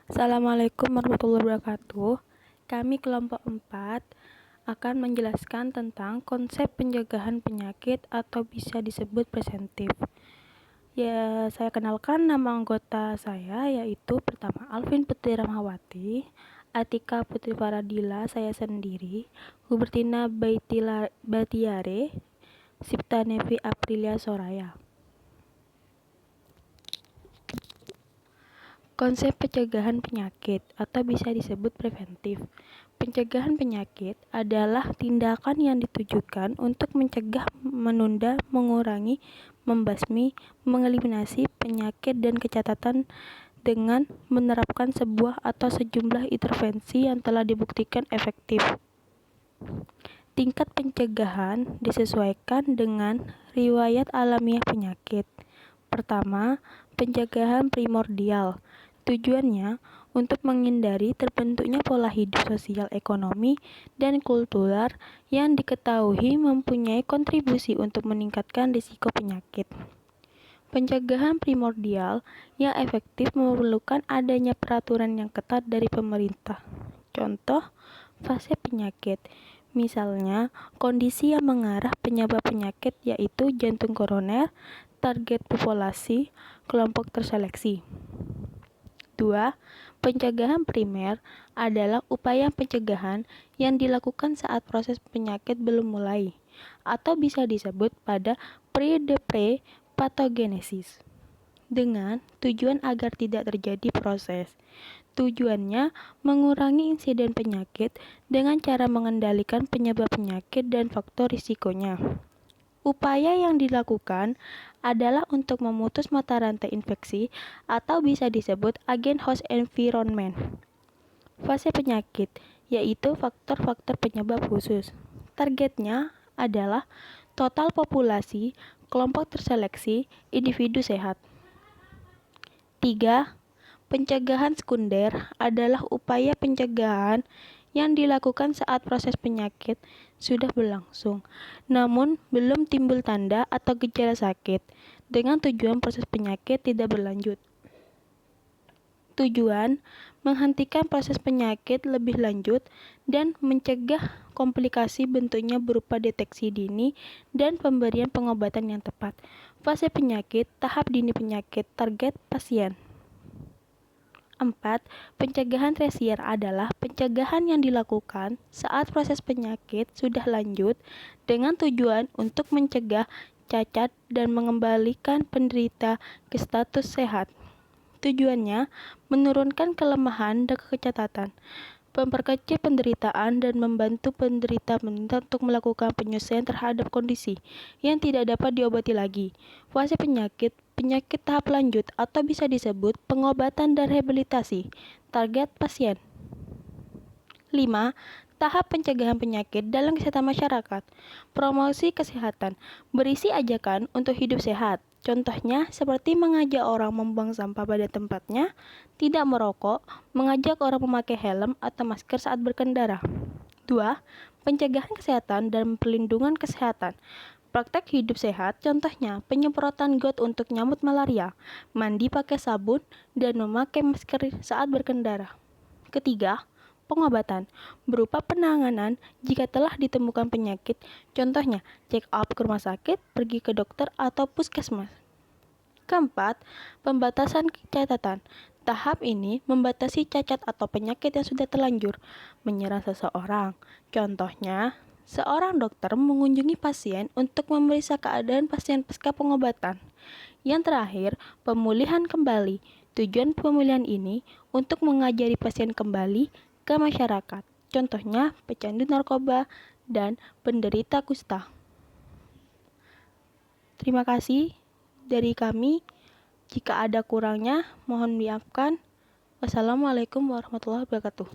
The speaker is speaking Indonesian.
Assalamualaikum warahmatullahi wabarakatuh. Kami kelompok 4 akan menjelaskan tentang konsep pencegahan penyakit atau bisa disebut preventif. Ya, saya kenalkan nama anggota saya yaitu pertama Alvin Putri Ramawati, Atika Putri Faradila, saya sendiri, Hubertina Batiare, Sipta Nevi Aprilia Soraya. Konsep pencegahan penyakit atau bisa disebut preventif. Pencegahan penyakit adalah tindakan yang ditujukan untuk mencegah, menunda, mengurangi, membasmi, mengeliminasi penyakit dan kecacatan dengan menerapkan sebuah atau sejumlah intervensi yang telah dibuktikan efektif. Tingkat pencegahan disesuaikan dengan riwayat alamiah penyakit. Pertama, pencegahan primordial. Tujuannya untuk menghindari terbentuknya pola hidup sosial, ekonomi, dan kultural yang diketahui mempunyai kontribusi untuk meningkatkan risiko penyakit. Pencegahan primordial yang efektif memerlukan adanya peraturan yang ketat dari pemerintah. Contoh, fase penyakit. Misalnya, kondisi yang mengarah penyebab penyakit yaitu jantung koroner, target populasi, kelompok terseleksi. 2. Pencegahan primer adalah upaya pencegahan yang dilakukan saat proses penyakit belum mulai, atau bisa disebut pada pre-patogenesis, dengan tujuan agar tidak terjadi proses. Tujuannya mengurangi insiden penyakit dengan cara mengendalikan penyebab penyakit dan faktor risikonya. Upaya yang dilakukan adalah untuk memutus mata rantai infeksi atau bisa disebut agen host environment. Fase penyakit, yaitu faktor-faktor penyebab khusus. Targetnya adalah total populasi, kelompok terseleksi, individu sehat. 3. Pencegahan sekunder adalah upaya pencegahan yang dilakukan saat proses penyakit sudah berlangsung, namun belum timbul tanda atau gejala sakit, dengan tujuan proses penyakit tidak berlanjut. Tujuan menghentikan proses penyakit lebih lanjut dan mencegah komplikasi, bentuknya berupa deteksi dini dan pemberian pengobatan yang tepat. Fase penyakit, tahap dini penyakit, target pasien. 4. Pencegahan tersier adalah pencegahan yang dilakukan saat proses penyakit sudah lanjut dengan tujuan untuk mencegah cacat dan mengembalikan penderita ke status sehat. Tujuannya menurunkan kelemahan dan kecacatan, memperkecil penderitaan dan membantu penderita untuk melakukan penyesuaian terhadap kondisi yang tidak dapat diobati lagi. Fase penyakit, penyakit tahap lanjut atau bisa disebut pengobatan dan rehabilitasi. Target pasien. 5. Tahap pencegahan penyakit dalam kesehatan masyarakat. Promosi kesehatan berisi ajakan untuk hidup sehat. Contohnya seperti mengajak orang membuang sampah pada tempatnya, tidak merokok, mengajak orang memakai helm atau masker saat berkendara. 2. Pencegahan kesehatan dan perlindungan kesehatan. Praktek hidup sehat, contohnya penyemprotan got untuk nyamuk malaria, mandi pakai sabun, dan memakai masker saat berkendara. Ketiga, pengobatan berupa penanganan jika telah ditemukan penyakit, contohnya check up ke rumah sakit, pergi ke dokter atau puskesmas. Keempat, pembatasan catatan. Tahap ini membatasi cacat atau penyakit yang sudah terlanjur menyerang seseorang. Contohnya, seorang dokter mengunjungi pasien untuk memeriksa keadaan pasien pasca pengobatan. Yang terakhir, pemulihan kembali. Tujuan pemulihan ini untuk mengajari pasien kembali ke masyarakat. Contohnya, pecandu narkoba dan penderita kusta. Terima kasih dari kami. Jika ada kurangnya, mohon dimaafkan. Wassalamualaikum warahmatullahi wabarakatuh.